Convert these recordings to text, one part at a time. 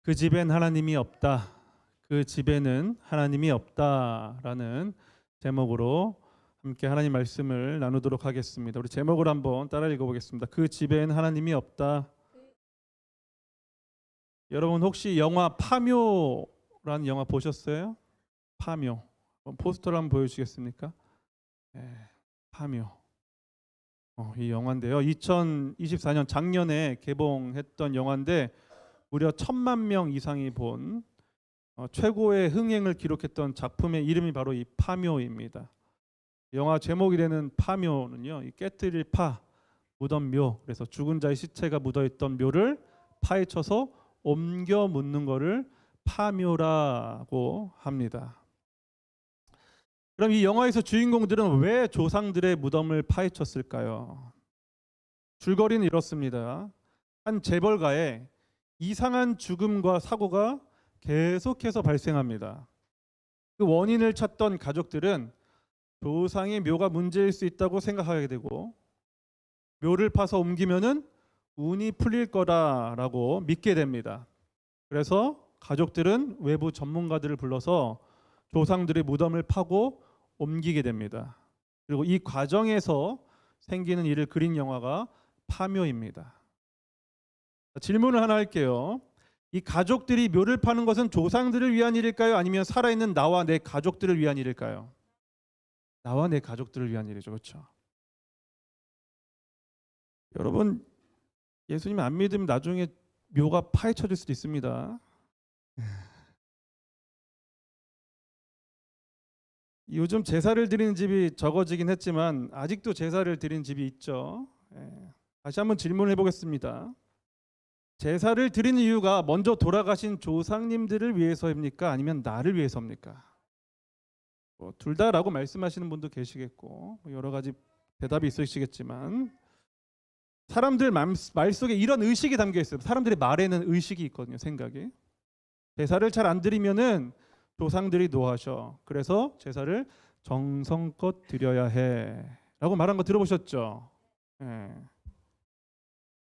그 집엔 하나님이 없다. 그 집에는 하나님이 없다라는 제목으로 함께 하나님 말씀을 나누도록 하겠습니다. 우리 제목을 한번 따라 읽어보겠습니다. 그 집엔 하나님이 없다. 여러분 혹시 영화 파묘라는 영화 보셨어요? 파묘. 포스터를 한번 보여주시겠습니까? 네, 파묘. 이 영화인데요. 2024년 작년에 개봉했던 영화인데 무려 1,000만 명 이상이 본 최고의 흥행을 기록했던 작품의 이름이 바로 이 파묘입니다. 영화 제목이 되는 파묘는요, 이 깨뜨릴 파, 묻은 묘, 그래서 죽은 자의 시체가 묻어있던 묘를 파헤쳐서 옮겨 묻는 것을 파묘라고 합니다. 그럼 이 영화에서 주인공들은 왜 조상들의 무덤을 파헤쳤을까요? 줄거리는 이렇습니다. 한 재벌가에 이상한 죽음과 사고가 계속해서 발생합니다. 그 원인을 찾던 가족들은 조상의 묘가 문제일 수 있다고 생각하게 되고 묘를 파서 옮기면은 운이 풀릴 거다라고 믿게 됩니다. 그래서 가족들은 외부 전문가들을 불러서 조상들의 무덤을 파고 옮기게 됩니다. 그리고 이 과정에서 생기는 일을 그린 영화가 파묘입니다. 질문을 하나 할게요. 이 가족들이 묘를 파는 것은 조상들을 위한 일일까요? 아니면 살아있는 나와 내 가족들을 위한 일일까요? 나와 내 가족들을 위한 일이죠. 그렇죠? 여러분 예수님 안 믿으면 나중에 묘가 파헤쳐질 수도 있습니다. 요즘 제사를 드리는 집이 적어지긴 했지만 아직도 제사를 드리는 집이 있죠. 다시 한번 질문을 해보겠습니다. 제사를 드리는 이유가 먼저 돌아가신 조상님들을 위해서입니까? 아니면 나를 위해서입니까? 둘 다라고 말씀하시는 분도 계시겠고 여러 가지 대답이 있으시겠지만 사람들 말 속에 이런 의식이 담겨 있어요. 사람들의 말에는 의식이 있거든요. 생각이. 제사를 잘 안 드리면은 조상들이 노하셔. 그래서 제사를 정성껏 드려야 해 라고 말한 거 들어보셨죠?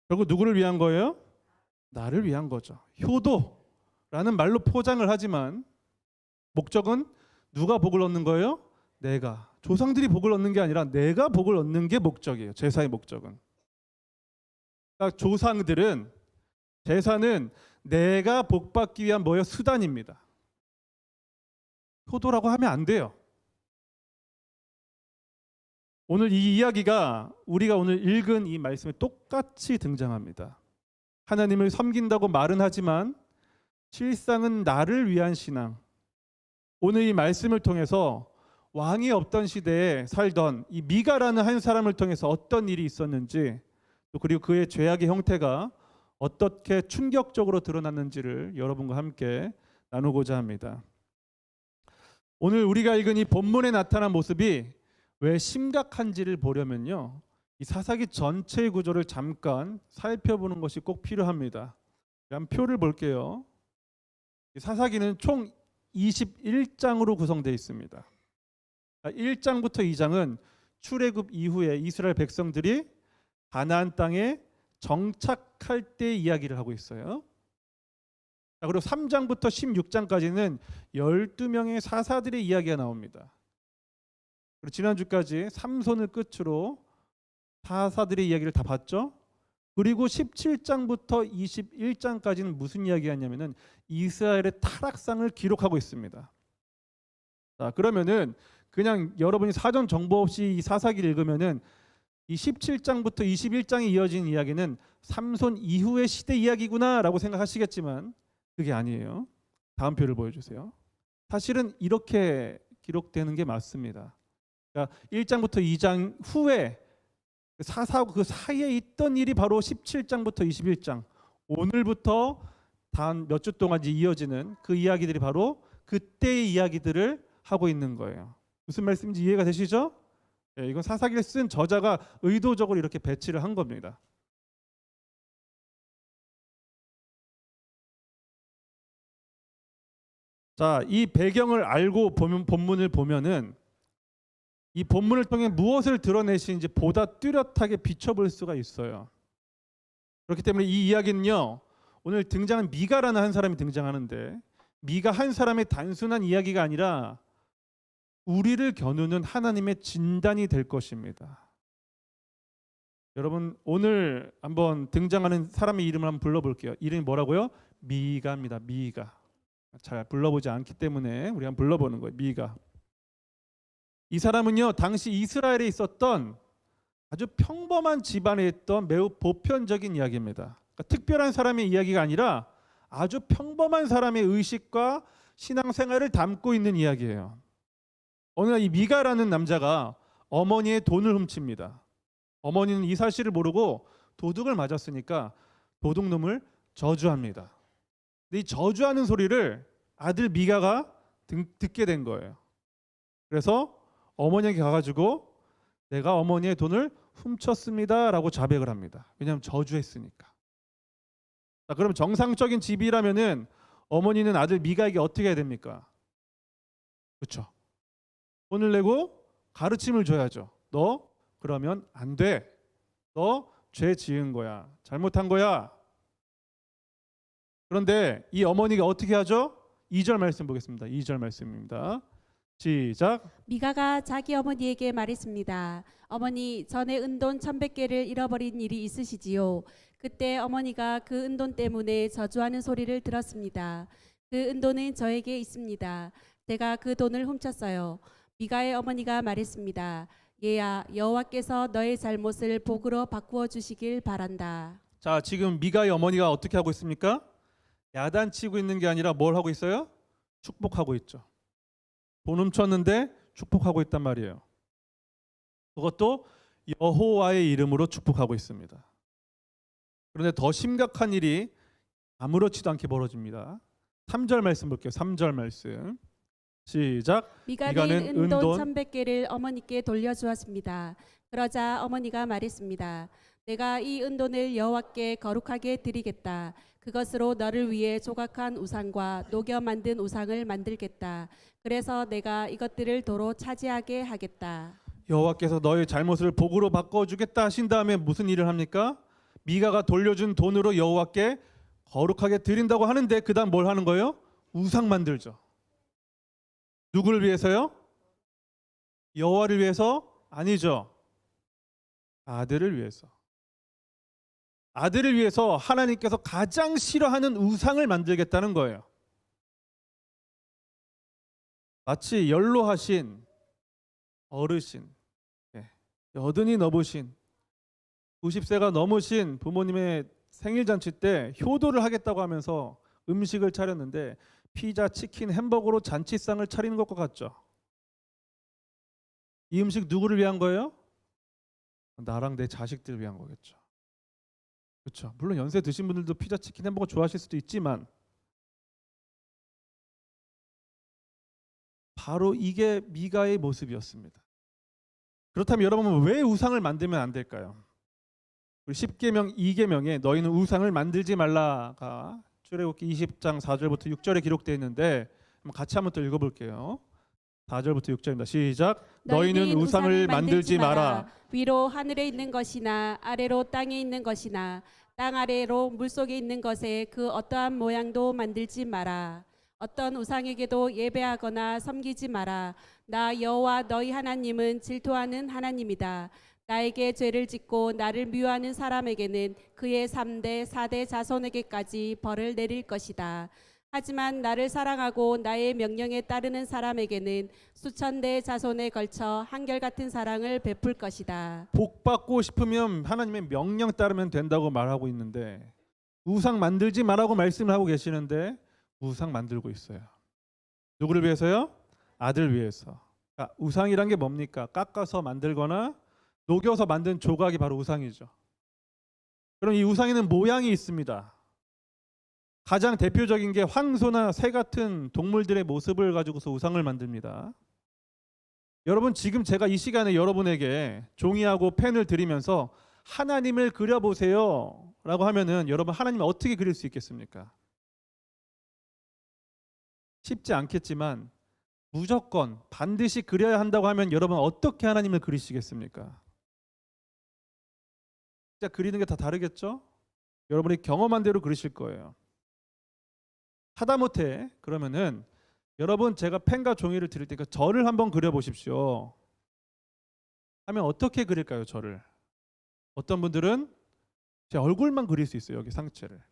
결국 누구를 위한 거예요? 나를 위한 거죠. 효도라는 말로 포장을 하지만 목적은 누가 복을 얻는 거예요? 내가. 조상들이 복을 얻는 게 아니라 내가 복을 얻는 게 목적이에요. 제사의 목적은. 그러니까 조상들은 제사는 내가 복받기 위한 뭐예요? 수단입니다. 효도라고 하면 안 돼요. 오늘 이 이야기가 우리가 오늘 읽은 이 말씀에 똑같이 등장합니다. 하나님을 섬긴다고 말은 하지만 실상은 나를 위한 신앙. 오늘 이 말씀을 통해서 왕이 없던 시대에 살던 이 미가라는 한 사람을 통해서 어떤 일이 있었는지 또 그리고 그의 죄악의 형태가 어떻게 충격적으로 드러났는지를 여러분과 함께 나누고자 합니다. 오늘 우리가 읽은 이 본문에 나타난 모습이 왜 심각한지를 보려면요, 이 사사기 전체의 구조를 잠깐 살펴보는 것이 꼭 필요합니다. 한번 표를 볼게요. 사사기는 총 21장으로 구성되어 있습니다. 1장부터 2장은 출애굽 이후에 이스라엘 백성들이 가나안 땅에 정착할 때 이야기를 하고 있어요. 그리고 3장부터 16장까지는 12명의 사사들의 이야기가 나옵니다. 그리고 지난주까지 삼손을 끝으로 사사들의 이야기를 다 봤죠. 그리고 17장부터 21장까지는 무슨 이야기였냐면은 이스라엘의 타락상을 기록하고 있습니다. 자, 그러면은 그냥 여러분이 사전 정보 없이 이 사사기를 읽으면은 이 17장부터 21장에 이어진 이야기는 삼손 이후의 시대 이야기구나라고 생각하시겠지만 그게 아니에요. 다음 표를 보여주세요. 사실은 이렇게 기록되는 게 맞습니다. 그러니까 1장부터 2장 후에 사사하고 그 사이에 있던 일이 바로 17장부터 21장 오늘부터 단 몇 주 동안 이어지는 그 이야기들이 바로 그때의 이야기들을 하고 있는 거예요. 무슨 말씀인지 이해가 되시죠? 이건 사사기를 쓴 저자가 의도적으로 이렇게 배치를 한 겁니다. 자, 이 배경을 알고 보면 본문을 보면은 이 본문을 통해 무엇을 드러내시는지 보다 뚜렷하게 비춰볼 수가 있어요. 그렇기 때문에 이 이야기는요, 오늘 등장한 미가라는 한 사람이 등장하는데 미가 한 사람의 단순한 이야기가 아니라 우리를 겨누는 하나님의 진단이 될 것입니다. 여러분 오늘 한번 등장하는 사람의 이름을 한번 불러볼게요. 이름이 뭐라고요? 미가입니다. 미가. 잘 불러보지 않기 때문에 우리 한번 불러보는 거예요. 미가. 이 사람은요 당시 이스라엘에 있었던 아주 평범한 집안에 있던 매우 보편적인 이야기입니다. 그러니까 특별한 사람의 이야기가 아니라 아주 평범한 사람의 의식과 신앙생활을 담고 있는 이야기예요. 어느 날 이 미가라는 남자가 어머니의 돈을 훔칩니다. 어머니는 이 사실을 모르고 도둑을 맞았으니까 도둑놈을 저주합니다. 근데 이 저주하는 소리를 아들 미가가 듣게 된 거예요. 그래서 어머니에게 가가지고 내가 어머니의 돈을 훔쳤습니다 라고 자백을 합니다. 왜냐하면 저주했으니까. 자, 그럼 정상적인 집이라면은 어머니는 아들 미가에게 어떻게 해야 됩니까? 그렇죠. 돈을 내고 가르침을 줘야죠. 너 그러면 안 돼. 너 죄 지은 거야. 잘못한 거야. 그런데 이 어머니가 어떻게 하죠? 2절 말씀 보겠습니다. 2절 말씀입니다. 시작. 미가가 자기 어머니에게 말했습니다. 어머니, 전에 은돈 1,100개를 잃어버린 일이 있으시지요. 그때 어머니가 그 은돈 때문에 저주하는 소리를 들었습니다. 그 은돈은 저에게 있습니다. 제가 그 돈을 훔쳤어요. 미가의 어머니가 말했습니다. 얘야, 여호와께서 너의 잘못을 복으로 바꾸어 주시길 바란다. 자, 지금 미가의 어머니가 어떻게 하고 있습니까? 야단치고 있는 게 아니라 뭘 하고 있어요? 축복하고 있죠. 돈 훔쳤는데 축복하고 있단 말이에요. 그것도 여호와의 이름으로 축복하고 있습니다. 그런데 더 심각한 일이 아무렇지도 않게 벌어집니다. 3절 말씀 볼게요. 3절 말씀. 시작. 미가는 은돈 1,100개를 어머니께 돌려주었습니다. 그러자 어머니가 말했습니다. 내가 이 은돈을 여호와께 거룩하게 드리겠다. 그것으로 너를 위해 조각한 우상과 녹여 만든 우상을 만들겠다. 그래서 내가 이것들을 도로 차지하게 하겠다. 여호와께서 너의 잘못을 복으로 바꿔주겠다 하신 다음에 무슨 일을 합니까? 미가가 돌려준 돈으로 여호와께 거룩하게 드린다고 하는데 그 다음 뭘 하는 거예요? 우상 만들죠. 누구를 위해서요? 여호와를 위해서? 아니죠. 아들을 위해서. 아들을 위해서 하나님께서 가장 싫어하는 우상을 만들겠다는 거예요. 마치 연로하신 어르신, 여든이 넘으신 90세가 넘으신 부모님의 생일잔치 때 효도를 하겠다고 하면서 음식을 차렸는데 피자, 치킨, 햄버거로 잔치상을 차리는 것과 같죠. 이 음식 누구를 위한 거예요? 나랑 내 자식들을 위한 거겠죠. 그렇죠. 물론 연세 드신 분들도 피자, 치킨, 햄버거 좋아하실 수도 있지만 바로 이게 미가의 모습이었습니다. 그렇다면 여러분은 왜 우상을 만들면 안 될까요? 우리 10계명 2계명에 너희는 우상을 만들지 말라가 출애굽기 20장 4절부터 6절에 기록되어 있는데 같이 한번 또 읽어볼게요. 4절부터 6절입니다. 시작. 너희는 우상을 만들지 마라. 위로 하늘에 있는 것이나 아래로 땅에 있는 것이나 땅 아래로 물속에 있는 것에 그 어떠한 모양도 만들지 마라. 어떤 우상에게도 예배하거나 섬기지 마라. 나 여호와 너희 하나님은 질투하는 하나님이다. 나에게 죄를 짓고 나를 미워하는 사람에게는 그의 3대 4대 자손에게까지 벌을 내릴 것이다. 하지만 나를 사랑하고 나의 명령에 따르는 사람에게는 수천 대 자손에 걸쳐 한결같은 사랑을 베풀 것이다. 복 받고 싶으면 하나님의 명령 따르면 된다고 말하고 있는데 우상 만들지 말라고 말씀을 하고 계시는데 우상 만들고 있어요. 누구를 위해서요? 아들 위해서. 그러니까 우상이란 게 뭡니까? 깎아서 만들거나 녹여서 만든 조각이 바로 우상이죠. 그럼 이 우상에는 모양이 있습니다. 가장 대표적인 게 황소나 새 같은 동물들의 모습을 가지고서 우상을 만듭니다. 여러분 지금 제가 이 시간에 여러분에게 종이하고 펜을 드리면서 하나님을 그려보세요 라고 하면은 여러분 하나님을 어떻게 그릴 수 있겠습니까? 쉽지 않겠지만 무조건 반드시 그려야 한다고 하면 여러분 어떻게 하나님을 그리시겠습니까? 진짜 그리는 게 다 다르겠죠? 여러분이 경험한 대로 그리실 거예요. 하다못해 그러면은 여러분 제가 펜과 종이를 드릴 테니까 저를 한번 그려보십시오 하면 어떻게 그릴까요? 저를 어떤 분들은 제 얼굴만 그릴 수 있어요. 여기 상체를.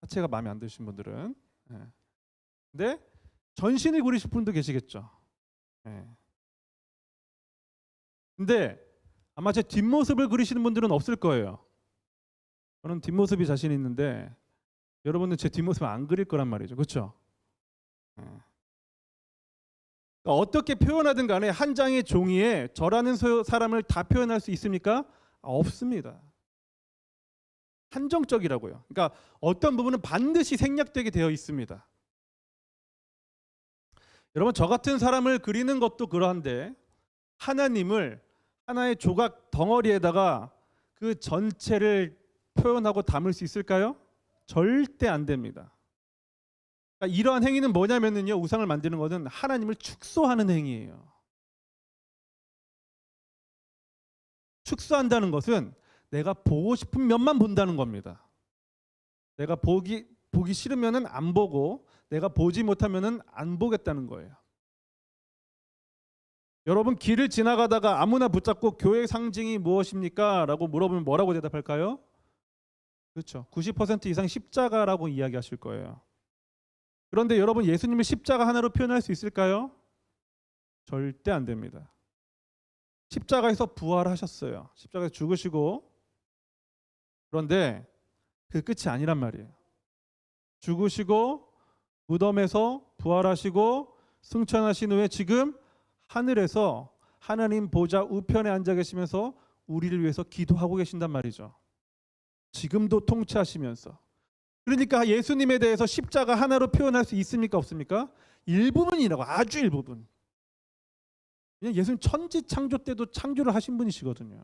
하체가 마음에 안 드신 분들은. 근데 전신을 그리실 분도 계시겠죠. 근데 아마 제 뒷모습을 그리시는 분들은 없을 거예요. 저는 뒷모습이 자신 있는데 여러분은 제 뒷모습을 안 그릴 거란 말이죠. 그렇죠? 어떻게 표현하든 간에 한 장의 종이에 저라는 사람을 다 표현할 수 있습니까? 없습니다. 한정적이라고요. 그러니까 어떤 부분은 반드시 생략되게 되어 있습니다. 여러분 저 같은 사람을 그리는 것도 그러한데 하나님을 하나의 조각 덩어리에다가 그 전체를 표현하고 담을 수 있을까요? 절대 안 됩니다. 그러니까 이러한 행위는 뭐냐면요, 우상을 만드는 것은 하나님을 축소하는 행위예요. 축소한다는 것은 내가 보고 싶은 면만 본다는 겁니다. 내가 보기 싫으면은 안 보고 내가 보지 못하면은 안 보겠다는 거예요. 여러분 길을 지나가다가 아무나 붙잡고 교회 상징이 무엇입니까? 라고 물어보면 뭐라고 대답할까요? 그렇죠. 90% 이상 십자가라고 이야기하실 거예요. 그런데 여러분 예수님을 십자가 하나로 표현할 수 있을까요? 절대 안 됩니다. 십자가에서 부활하셨어요. 십자가에서 죽으시고, 그런데 그 끝이 아니란 말이에요. 죽으시고 무덤에서 부활하시고 승천하신 후에 지금 하늘에서 하나님 보좌 우편에 앉아 계시면서 우리를 위해서 기도하고 계신단 말이죠. 지금도 통치하시면서. 그러니까 예수님에 대해서 십자가 하나로 표현할 수 있습니까? 없습니까? 일부분이라고, 아주 일부분. 그냥 예수님 천지 창조 때도 창조를 하신 분이시거든요.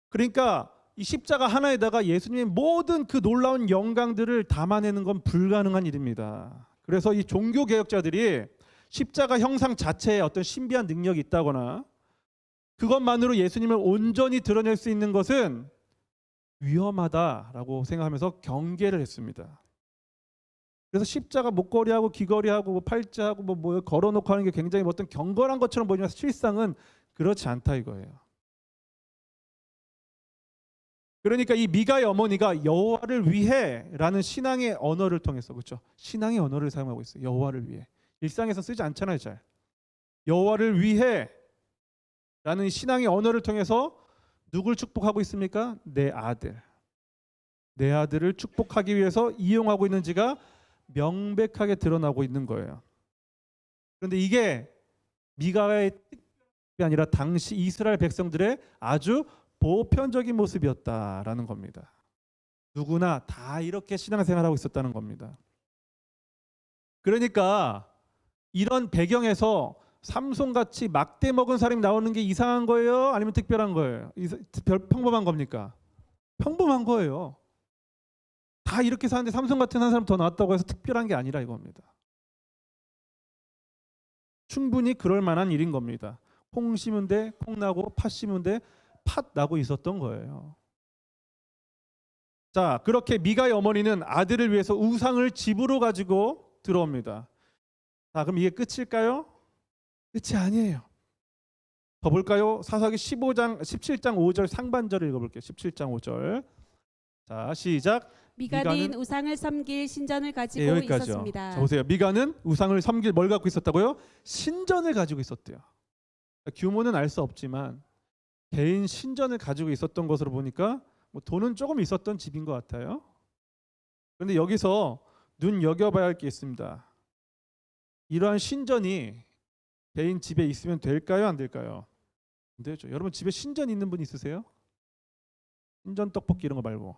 그러니까 이 십자가 하나에다가 예수님의 모든 그 놀라운 영광들을 담아내는 건 불가능한 일입니다. 그래서 이 종교 개혁자들이 십자가 형상 자체에 어떤 신비한 능력이 있다거나 그것만으로 예수님을 온전히 드러낼 수 있는 것은 위험하다라고 생각하면서 경계를 했습니다. 그래서 십자가 목걸이하고 귀걸이하고 뭐 팔찌하고 뭐 걸어놓고 하는 게 굉장히 어떤 경건한 것처럼 보이지만 실상은 그렇지 않다 이거예요. 그러니까 이 미가의 어머니가 여호와를 위해라는 신앙의 언어를 통해서, 그렇죠? 신앙의 언어를 사용하고 있어요. 여호와를 위해. 일상에서 쓰지 않잖아요, 잘. 여호와를 위해라는 신앙의 언어를 통해서 누굴 축복하고 있습니까? 내 아들. 내 아들을 축복하기 위해서 이용하고 있는지가 명백하게 드러나고 있는 거예요. 그런데 이게 미가의 특별이 아니라 당시 이스라엘 백성들의 아주 보편적인 모습이었다라는 겁니다. 누구나 다 이렇게 신앙생활하고 있었다는 겁니다. 그러니까 이런 배경에서 삼손같이 막대 먹은 사람이 나오는 게 이상한 거예요? 아니면 특별한 거예요? 평범한 겁니까? 평범한 거예요. 다 이렇게 사는데 삼손 같은 한 사람 더 나왔다고 해서 특별한 게 아니라 이겁니다. 충분히 그럴 만한 일인 겁니다. 콩 심은 데 콩 나고 팥 심은 데 팥 나고 있었던 거예요. 자, 그렇게 미가의 어머니는 아들을 위해서 우상을 집으로 가지고 들어옵니다. 자, 그럼 이게 끝일까요? 끝이 아니에요. 더 볼까요? 사사기 17장 5절 상반절을 읽어볼게요. 17장 5절. 자, 시작. 미가는 우상을 섬길 신전을 가지고 여기까지요. 있었습니다. 자, 보세요. 미가는 우상을 섬길 뭘 갖고 있었다고요? 신전을 가지고 있었대요. 규모는 알 수 없지만 개인 신전을 가지고 있었던 것으로 보니까 뭐 돈은 조금 있었던 집인 것 같아요. 그런데 여기서 눈여겨봐야 할 게 있습니다. 이러한 신전이 개인 집에 있으면 될까요? 안 될까요? 안 되죠. 여러분 집에 신전 있는 분 있으세요? 신전 떡볶이 이런 거 말고.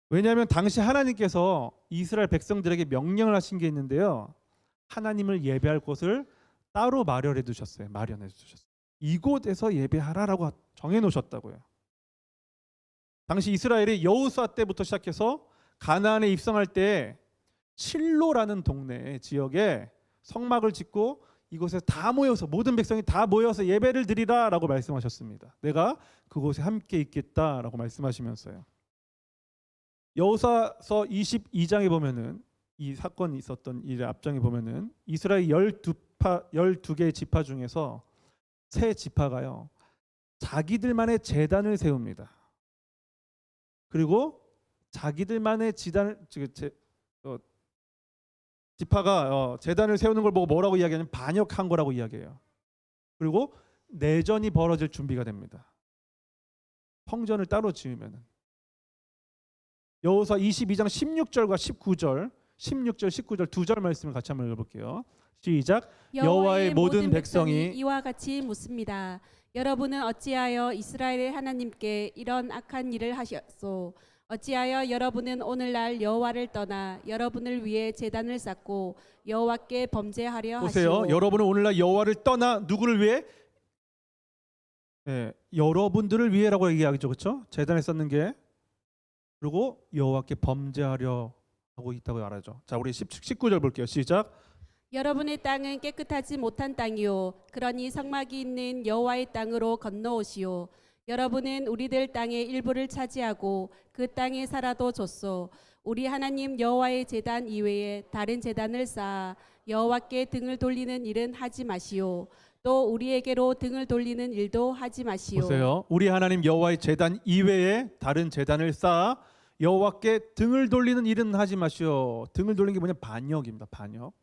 왜냐하면 당시 하나님께서 이스라엘 백성들에게 명령을 하신 게 있는데요. 하나님을 예배할 곳을 따로 마련해 두셨어요. 이곳에서 예배하라라고 정해 놓으셨다고요. 당시 이스라엘이 여호수아 때부터 시작해서 가나안에 입성할 때 실로라는 동네 지역에 성막을 짓고 이곳에 다 모여서 모든 백성이 다 모여서 예배를 드리라라고 말씀하셨습니다. 내가 그곳에 함께 있겠다라고 말씀하시면서요. 여호수아서 22장에 보면은 이 사건이 있었던 일의 앞장에 보면은 이스라엘 12개의 지파 중에서 세 지파가요. 자기들만의 제단을 세웁니다. 그리고 자기들만의 지파가 제단을 세우는 걸 보고 뭐라고 이야기하냐면 반역한 거라고 이야기해요. 그리고 내전이 벌어질 준비가 됩니다. 성전을 따로 지으면은. 여호수아 22장 16절과 19절, 16절, 19절 두 절 말씀을 같이 한번 읽어볼게요. 시작. 여호와의 모든 백성이 이와 같이 묻습니다. 여러분은 어찌하여 이스라엘의 하나님께 이런 악한 일을 하셨소? 어찌하여 여러분은 오늘날 여호와를 떠나 여러분을 위해 제단을 쌓고 여호와께 범죄하려 보세요. 하시오? 여러분은 오늘날 여호와를 떠나 누구를 위해? 여러분들을 위해라고 얘기하죠, 그렇죠? 제단을 쌓는 게. 그리고 여호와께 범죄하려 하고 있다고 알아죠. 자, 우리 19절 볼게요. 시작. 여러분의 땅은 깨끗하지 못한 땅이요 그러니 성막이 있는 여호와의 땅으로 건너오시오. 여러분은 우리들 땅의 일부를 차지하고 그 땅에 살아도 줬소. 우리 하나님 여호와의 제단 이외에 다른 제단을 쌓아 여호와께 등을 돌리는 일은 하지 마시오. 또 우리에게로 등을 돌리는 일도 하지 마시오. 보세요. 우리 하나님 여호와의 제단 이외에 다른 제단을 쌓아 여호와께 등을 돌리는 일은 하지 마시오. 등을 돌리는 게 뭐냐? 반역입니다. 반역.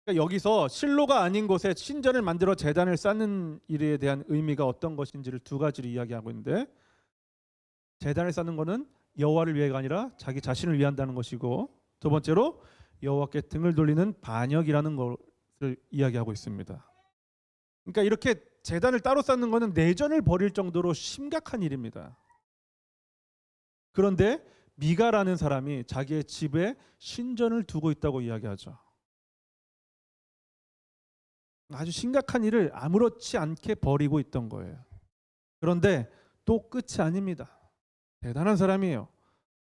그러니까 여기서 실로가 아닌 곳에 신전을 만들어 제단을 쌓는 일에 대한 의미가 어떤 것인지를 두 가지를 이야기하고 있는데, 제단을 쌓는 것은 여호와를 위해가 아니라 자기 자신을 위한다는 것이고, 두 번째로 여호와께 등을 돌리는 반역이라는 것을 이야기하고 있습니다. 그러니까 이렇게 제단을 따로 쌓는 것은 내전을 벌일 정도로 심각한 일입니다. 그런데 미가라는 사람이 자기의 집에 신전을 두고 있다고 이야기하죠. 아주 심각한 일을 아무렇지 않게 벌이고 있던 거예요. 그런데 또 끝이 아닙니다. 대단한 사람이에요.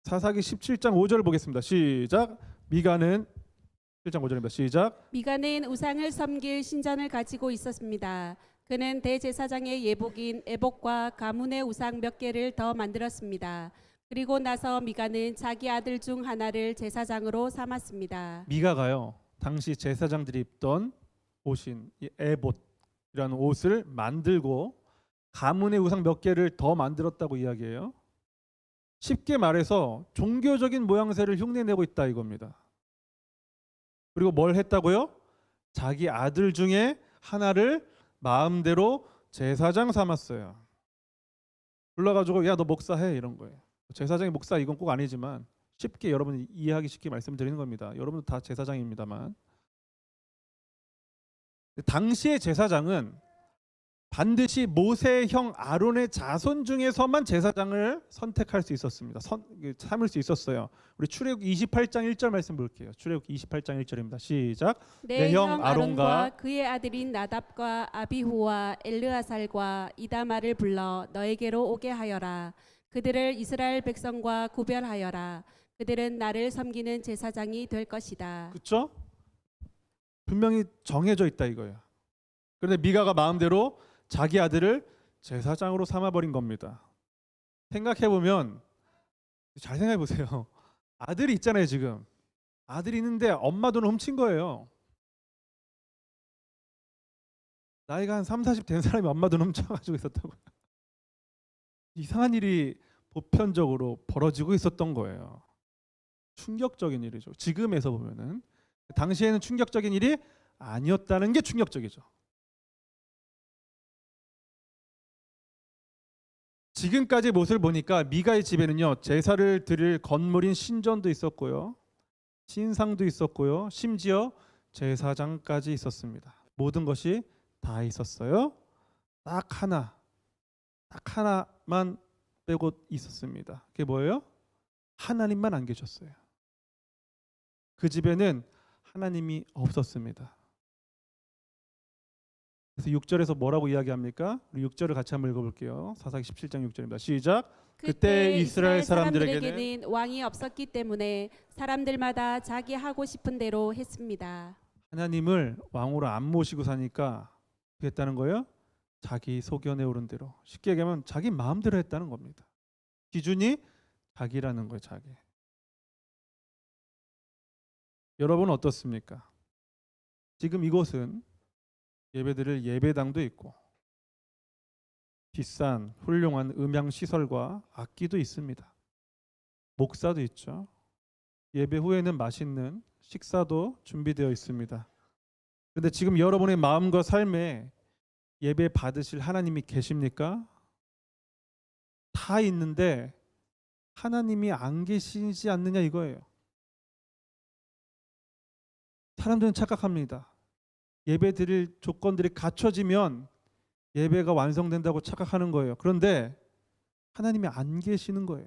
사사기 17장 5절 보겠습니다. 시작. 미가는 17장 5절입니다. 시작. 미가는 우상을 섬길 신전을 가지고 있었습니다. 그는 대제사장의 예복인 에복과 가문의 우상 몇 개를 더 만들었습니다. 그리고 나서 미가는 자기 아들 중 하나를 제사장으로 삼았습니다. 미가가요, 당시 제사장들이 입던 옷인 이 에봇이라는 옷을 만들고 가문의 우상 몇 개를 더 만들었다고 이야기해요. 쉽게 말해서 종교적인 모양새를 흉내내고 있다 이겁니다. 그리고 뭘 했다고요? 자기 아들 중에 하나를 마음대로 제사장 삼았어요. 불러가지고 야 너 목사해 이런 거예요. 제사장이 목사 이건 꼭 아니지만 쉽게 여러분이 이해하기 쉽게 말씀드리는 겁니다. 여러분도 다 제사장입니다만, 당시의 제사장은 반드시 모세의 형 아론의 자손 중에서만 제사장을 선택할 수 있었습니다. 삼을 수 있었어요. 우리 출애굽 28장 1절 말씀 볼게요. 출애굽 28장 1절입니다. 시작. 내 형 아론과 그의 아들인 나답과 아비후와 엘르아살과 이다말을 불러 너에게로 오게 하여라. 그들을 이스라엘 백성과 구별하여라. 그들은 나를 섬기는 제사장이 될 것이다. 그렇죠? 분명히 정해져 있다 이거예요. 그런데 미가가 마음대로 자기 아들을 제사장으로 삼아버린 겁니다. 생각해보면, 잘 생각해보세요. 아들이 있잖아요. 지금 아들이 있는데 엄마 돈을 훔친 거예요. 나이가 한 3, 40 된 사람이 엄마 돈 훔쳐가지고 있었다고요. 이상한 일이 보편적으로 벌어지고 있었던 거예요. 충격적인 일이죠. 지금에서 보면은. 당시에는 충격적인 일이 아니었다는 게 충격적이죠. 지금까지 모습을 보니까 미가의 집에는요, 제사를 드릴 건물인 신전도 있었고요, 신상도 있었고요, 심지어 제사장까지 있었습니다. 모든 것이 다 있었어요. 딱 하나만 빼고 있었습니다. 그게 뭐예요? 하나님만 안 계셨어요. 그 집에는 하나님이 없었습니다. 그래서 6절에서 뭐라고 이야기합니까? 우리 6절을 같이 한번 읽어볼게요. 사사기 17장 6절입니다. 시작. 그때 이스라엘 사람들에게는 왕이 없었기 때문에 사람들마다 자기 하고 싶은 대로 했습니다. 하나님을 왕으로 안 모시고 사니까 어떻게 했다는 거예요? 자기 소견에 오른 대로. 쉽게 얘기하면 자기 마음대로 했다는 겁니다. 기준이 자기라는 거예요. 자기. 여러분 어떻습니까? 지금 이곳은 예배드릴 예배당도 있고 비싼 훌륭한 음향 시설과 악기도 있습니다. 목사도 있죠. 예배 후에는 맛있는 식사도 준비되어 있습니다. 그런데 지금 여러분의 마음과 삶에 예배 받으실 하나님이 계십니까? 다 있는데 하나님이 안 계시지 않느냐 이거예요. 사람들은 착각합니다. 예배 드릴 조건들이 갖춰지면 예배가 완성된다고 착각하는 거예요. 그런데 하나님이 안 계시는 거예요.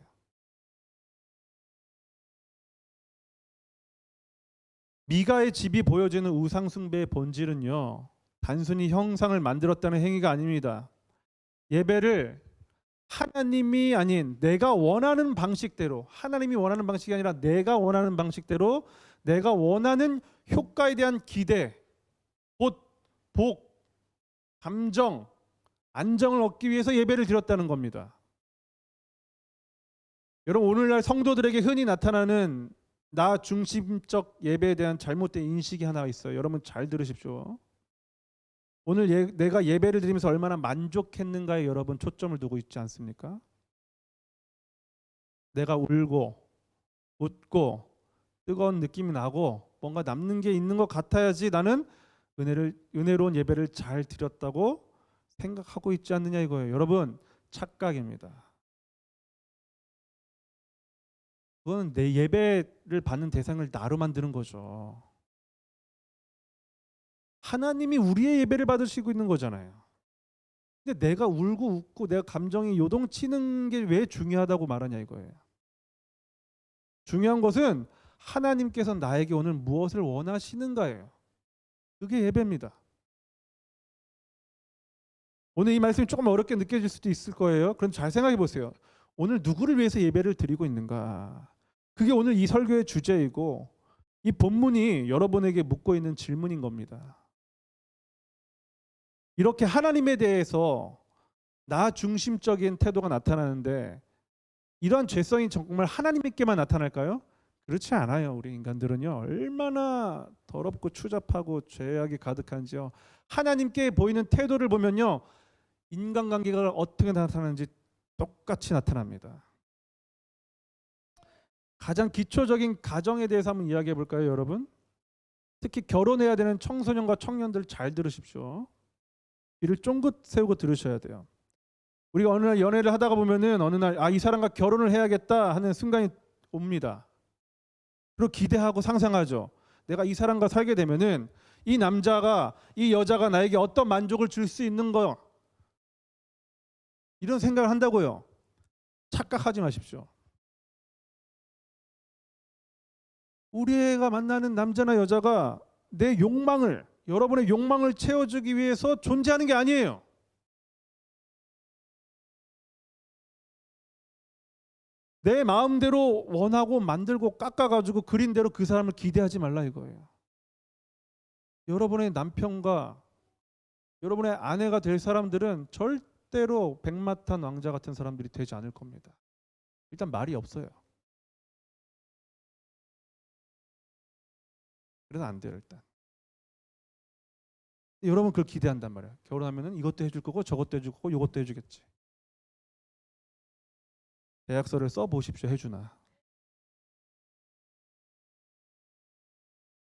미가의 집이 보여지는 우상 숭배의 본질은요, 단순히 형상을 만들었다는 행위가 아닙니다. 예배를 하나님이 아닌 내가 원하는 방식대로, 하나님이 원하는 방식이 아니라 내가 원하는 방식대로, 내가 원하는 효과에 대한 기대, 곧 복, 감정, 안정을 얻기 위해서 예배를 드렸다는 겁니다. 여러분, 오늘날 성도들에게 흔히 나타나는 나 중심적 예배에 대한 잘못된 인식이 하나 있어요. 여러분 잘 들으십시오. 오늘 내가 예배를 드리면서 얼마나 만족했는가에 여러분 초점을 두고 있지 않습니까? 내가 울고 웃고 뜨거운 느낌이 나고 뭔가 남는 게 있는 것 같아야지 나는 은혜로운 예배를 잘 드렸다고 생각하고 있지 않느냐 이거예요. 여러분 착각입니다. 그건 내 예배를 받는 대상을 나로 만드는 거죠. 하나님이 우리의 예배를 받으시고 있는 거잖아요. 근데 내가 울고 웃고 내가 감정이 요동치는 게 왜 중요하다고 말하냐 이거예요. 중요한 것은 하나님께서 나에게 오늘 무엇을 원하시는가예요. 그게 예배입니다. 오늘 이 말씀이 조금 어렵게 느껴질 수도 있을 거예요. 그럼 잘 생각해 보세요. 오늘 누구를 위해서 예배를 드리고 있는가? 그게 오늘 이 설교의 주제이고 이 본문이 여러분에게 묻고 있는 질문인 겁니다. 이렇게 하나님에 대해서 나 중심적인 태도가 나타나는데 이러한 죄성이 정말 하나님께만 나타날까요? 그렇지 않아요. 우리 인간들은요. 얼마나 더럽고 추잡하고 죄악이 가득한지요. 하나님께 보이는 태도를 보면요. 인간관계가 어떻게 나타나는지 똑같이 나타납니다. 가장 기초적인 가정에 대해서 한번 이야기해 볼까요, 여러분? 특히 결혼해야 되는 청소년과 청년들 잘 들으십시오. 귀를 쫑긋 세우고 들으셔야 돼요. 우리가 어느 날 연애를 하다가 보면은 어느 날 이 사람과 결혼을 해야겠다 하는 순간이 옵니다. 그리고 기대하고 상상하죠. 내가 이 사람과 살게 되면은 이 남자가 이 여자가 나에게 어떤 만족을 줄 수 있는 거 이런 생각을 한다고요. 착각하지 마십시오. 우리 애가 만나는 남자나 여자가 내 욕망을 여러분의 욕망을 채워주기 위해서 존재하는 게 아니에요. 내 마음대로 원하고 만들고 깎아가지고 그린 대로 그 사람을 기대하지 말라 이거예요. 여러분의 남편과 여러분의 아내가 될 사람들은 절대로 백마탄 왕자 같은 사람들이 되지 않을 겁니다. 일단 말이 없어요. 그래서 안 돼요 일단. 여러분 그걸 기대한단 말이에요. 결혼하면은 이것도 해줄 거고 저것도 해줄 거고 이것도 해주겠지. 계약서를 써보십시오. 해주나.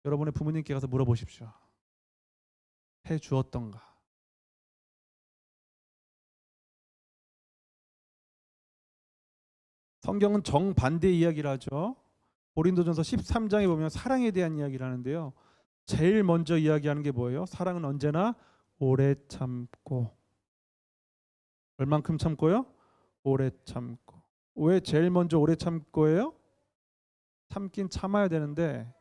여러분의 부모님께 가서 물어보십시오. 해주었던가. 성경은 정반대 이야기를 하죠. 고린도전서 13장에 보면 사랑에 대한 이야기를 하는데요. 제일 먼저 이야기하는 게 뭐예요? 사랑은 언제나 오래 참고. 얼만큼 참고요? 오래 참고. 왜 제일 먼저 오래 참고예요? 참긴 참아야 되는데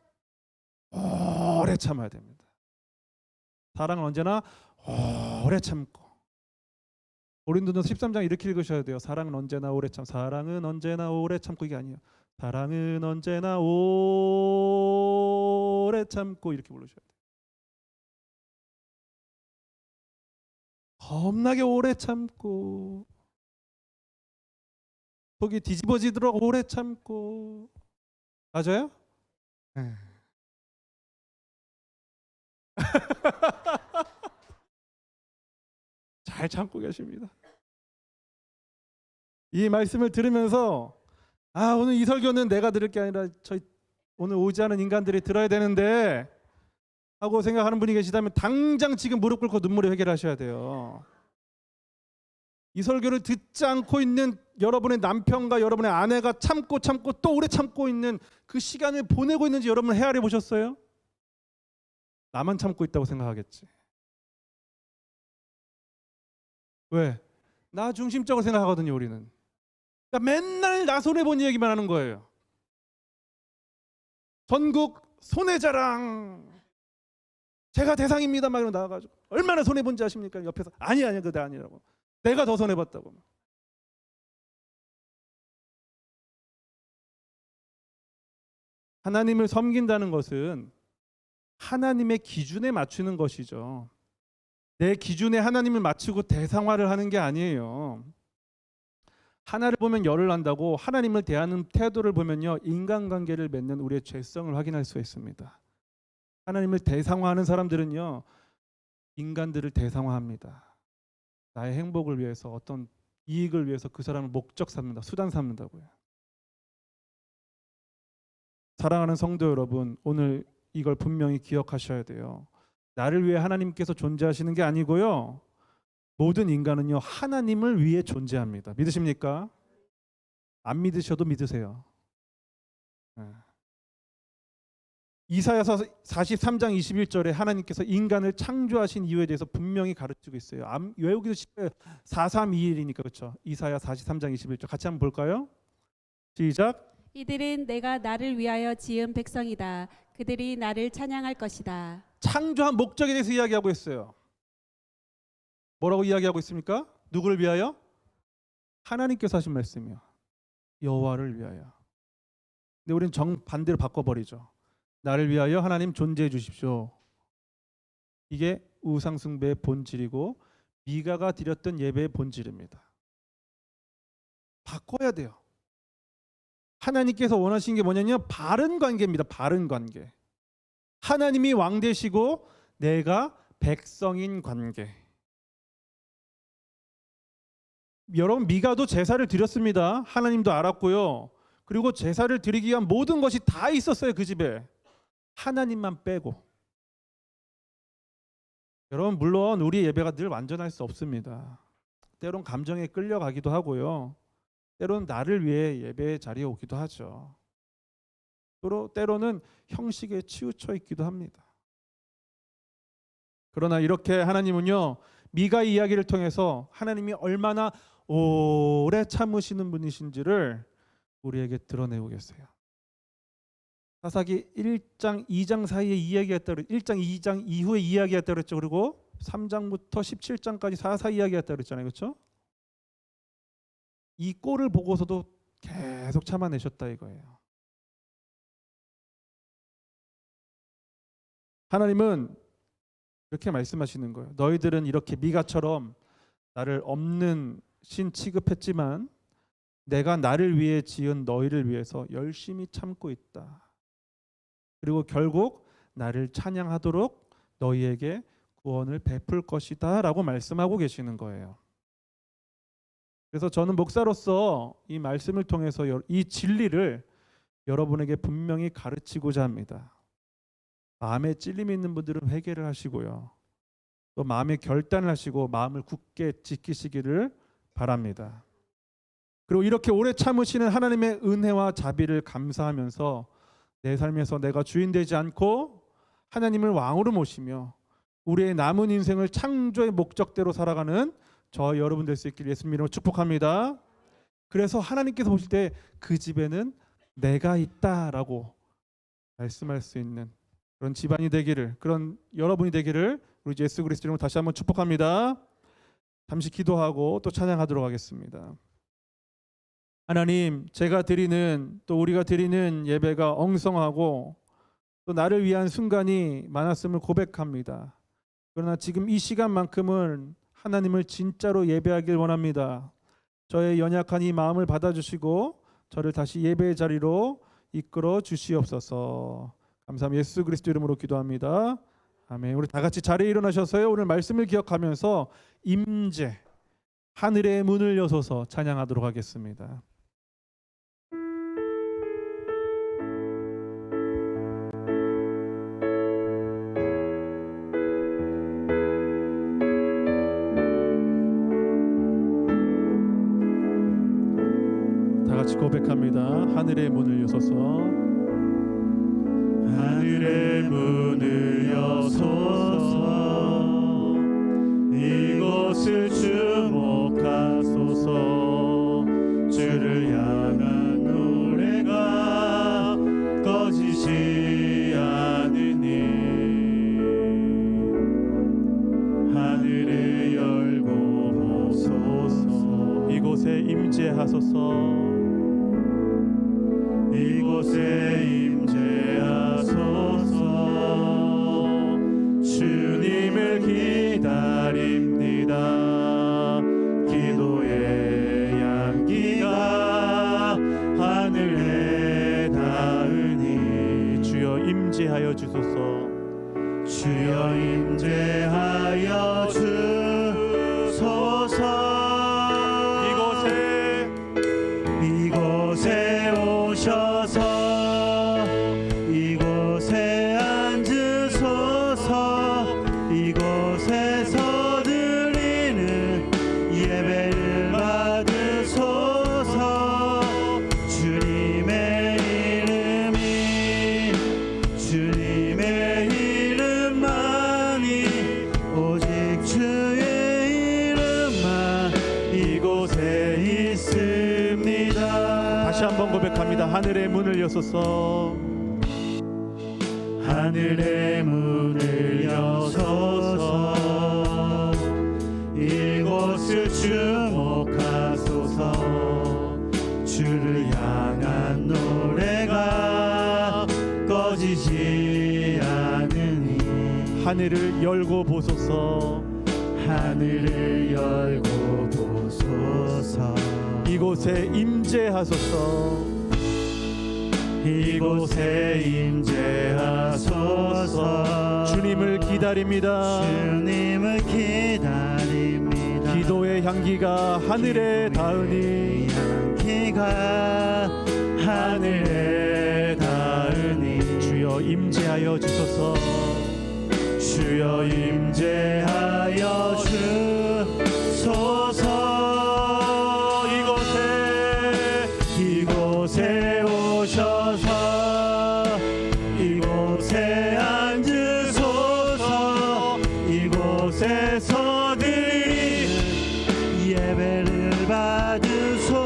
오래 참아야 됩니다. 사랑은 언제나 오래 참고. 고린도전서 13장 이렇게 읽으셔야 돼요. 사랑은 언제나 오래 참. 사랑은 언제나 오래 참고 이게 아니에요. 사랑은 언제나 오래 참고 이렇게 부르셔야 돼요. 겁나게 오래 참고 속이 뒤집어지도록 오래 참고 맞아요? 네. 잘 참고 계십니다. 이 말씀을 들으면서 오늘 이 설교는 내가 들을 게 아니라 저희 오늘 오지 않은 인간들이 들어야 되는데 하고 생각하는 분이 계시다면 당장 지금 무릎 꿇고 눈물을 해결하셔야 돼요. 이 설교를 듣지 않고 있는 여러분의 남편과 여러분의 아내가 참고 또 오래 참고 있는 그 시간을 보내고 있는지 여러분 헤아려 보셨어요? 나만 참고 있다고 생각하겠지. 왜? 나 중심적으로 생각하거든요, 우리는. 그러니까 맨날 나 손해본 얘기만 하는 거예요. 전국 손해자랑 제가 대상입니다 막 이러고 나와가지고 얼마나 손해본지 아십니까? 옆에서 아니야 그거 아니라고. 내가 더 손해봤다고. 하나님을 섬긴다는 것은 하나님의 기준에 맞추는 것이죠. 내 기준에 하나님을 맞추고 대상화를 하는 게 아니에요. 하나를 보면 열을 난다고 하나님을 대하는 태도를 보면요, 인간관계를 맺는 우리의 죄성을 확인할 수 있습니다. 하나님을 대상화하는 사람들은요, 인간들을 대상화합니다. 나의 행복을 위해서, 어떤 이익을 위해서 그 사람을 목적 삼는다, 수단 삼는다고요. 사랑하는 성도 여러분, 오늘 이걸 분명히 기억하셔야 돼요. 나를 위해 하나님께서 존재하시는 게 아니고요, 모든 인간은요 하나님을 위해 존재합니다. 믿으십니까? 안 믿으셔도 믿으세요. 이사야서 43장 21절에 하나님께서 인간을 창조하신 이유에 대해서 분명히 가르치고 있어요. 외우기도 쉽게 4321이니까 그렇죠. 이사야 43장 21절 같이 한번 볼까요? 시작. 이들은 내가 나를 위하여 지은 백성이다. 그들이 나를 찬양할 것이다. 창조한 목적에 대해서 이야기하고 있어요. 뭐라고 이야기하고 있습니까? 누구를 위하여? 하나님께서 하신 말씀이요. 여호와를 위하여. 근데 우리는 정반대로 바꿔버리죠. 나를 위하여 하나님 존재해 주십시오. 이게 우상숭배의 본질이고 미가가 드렸던 예배의 본질입니다. 바꿔야 돼요. 하나님께서 원하시는 게 뭐냐면 바른 관계입니다. 바른 관계. 하나님이 왕 되시고 내가 백성인 관계. 여러분, 미가도 제사를 드렸습니다. 하나님도 알았고요. 그리고 제사를 드리기 위한 모든 것이 다 있었어요. 그 집에. 하나님만 빼고. 여러분, 물론 우리 예배가 늘 완전할 수 없습니다. 때론 감정에 끌려가기도 하고요. 때로는 나를 위해 예배의 자리에 오기도 하죠. 때로는 형식에 치우쳐 있기도 합니다. 그러나 이렇게 하나님은요, 미가의 이야기를 통해서 하나님이 얼마나 오래 참으시는 분이신지를 우리에게 드러내고 계세요. 사사기 1장 2장 사이에 이야기했다 그랬죠. 1장 2장 이후에 이야기했다 그랬죠. 그리고 3장부터 17장까지 사사 이야기했다 그랬잖아요. 그렇죠? 이 꼴을 보고서도 계속 참아내셨다 이거예요. 하나님은 이렇게 말씀하시는 거예요. 너희들은 이렇게 미가처럼 나를 없는 신 취급했지만 내가 나를 위해 지은 너희를 위해서 열심히 참고 있다. 그리고 결국 나를 찬양하도록 너희에게 구원을 베풀 것이다 라고 말씀하고 계시는 거예요. 그래서 저는 목사로서 이 말씀을 통해서 이 진리를 여러분에게 분명히 가르치고자 합니다. 마음에 찔림이 있는 분들은 회개를 하시고요. 또 마음에 결단을 하시고 마음을 굳게 지키시기를 바랍니다. 그리고 이렇게 오래 참으시는 하나님의 은혜와 자비를 감사하면서 내 삶에서 내가 주인 되지 않고 하나님을 왕으로 모시며 우리의 남은 인생을 창조의 목적대로 살아가는 저 여러분 될 수 있길 예수님 이름으로 축복합니다. 그래서 하나님께서 보실 때 그 집에는 내가 있다라고 말씀할 수 있는 그런 집안이 되기를, 그런 여러분이 되기를 우리 예수 그리스도 이름으로 다시 한번 축복합니다. 잠시 기도하고 또 찬양하도록 하겠습니다. 하나님, 제가 드리는 또 우리가 드리는 예배가 엉성하고 또 나를 위한 순간이 많았음을 고백합니다. 그러나 지금 이 시간만큼은 하나님을 진짜로 예배하길 원합니다. 저의 연약한 이 마음을 받아주시고 저를 다시 예배의 자리로 이끌어 주시옵소서. 감사합니다. 예수 그리스도 이름으로 기도합니다. 아멘. 우리 다 같이 자리에 일어나셔서요, 오늘 말씀을 기억하면서 임재, 하늘의 문을 여소서 찬양하도록 하겠습니다. 다 같이 고백합니다. 하늘의 문을 여소서. 하늘의 문을 여소서. 이곳을 주목하소서. 주를 향한 노래가 꺼지지 않으니 하늘을 열고 보소서. 이곳에 임재하소서. 이곳에 임재하소서. 주님을 기다립니다. 기도의 향기가 하늘에 닿으니 주여 임재하여 주소서. 주여 임재하여 주소서. 이곳에 오셔서 이곳에 앉으소서. 이곳에서 드리는 예배를 받으소서. 주님의 이름만이 오직 주의 이름만 이곳에 있습니다. 다시 한번 고백합니다. 하늘의 문을 여소서. 하늘의 문을 여소서. 이곳을 주목하소서. 주를 향한 노래가 꺼지지 않으니 하늘을 열고 보소서. 하늘을 열고 보소서. 이곳에 임재하소서. 이곳에 임재하소서. 주님을 기다립니다. 주님을 기다립니다. 기도의 향기가 하늘에 닿으니 향기가 하늘에 닿으니 주여 임재하여 주소서. 주여 임재하여 주소서. 이곳에 오셔서 이곳에 앉으소서. 이곳에서 드리는 예배를 받으소서.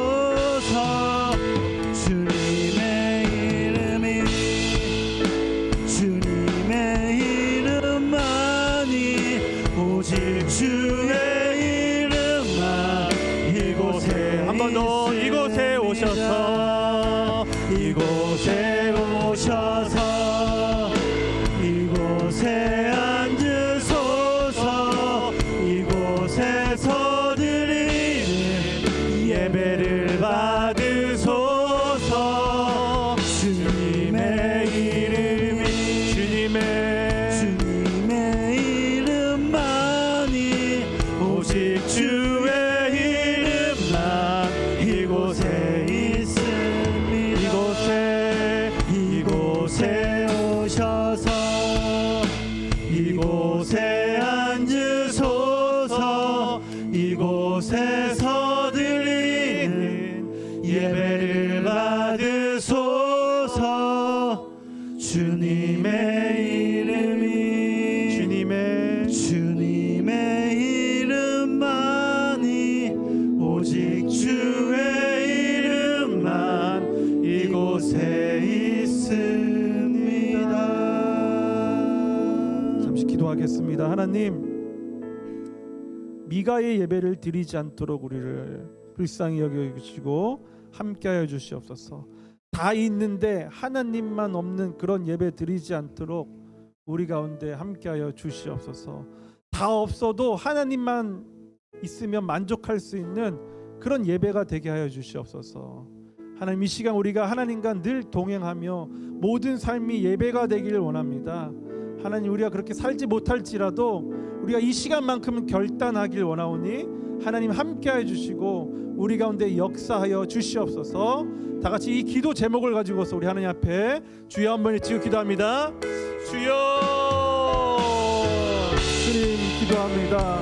주님의 이름만이 오직 주의 이름만 이곳에 한 번 더 이곳에 오셔서 이곳에 오셔서 이곳에 앉으소서. 이곳에서 드리는 예배를 받으소서. 주님의 이름만이 오직 주의 이름만 이곳에 있습니다. 이곳에 오셔서 이곳에 앉으소서. 이곳에서 드리는 예배를 받으소서. 주님의 이름만이 오직 주의 이름만 이곳에 있습니다. 잠시 기도하겠습니다. 하나님, 미가의 예배를 드리지 않도록 우리를 불쌍히 여겨주시고 함께하여 주시옵소서. 다 있는데 하나님만 없는 그런 예배 드리지 않도록 우리 가운데 함께하여 주시옵소서. 다 없어도 하나님만 있으면 만족할 수 있는 그런 예배가 되게 하여 주시옵소서. 하나님, 이 시간 우리가 하나님과 늘 동행하며 모든 삶이 예배가 되기를 원합니다. 하나님, 우리가 그렇게 살지 못할지라도 우리가 이 시간만큼은 결단하길 원하오니 하나님 함께하여 주시고 우리 가운데 역사하여 주시옵소서. 다 같이 이 기도 제목을 가지고서 우리 하나님 앞에 주여 한번 외치고 기도합니다. 주여, 주님 기도합니다.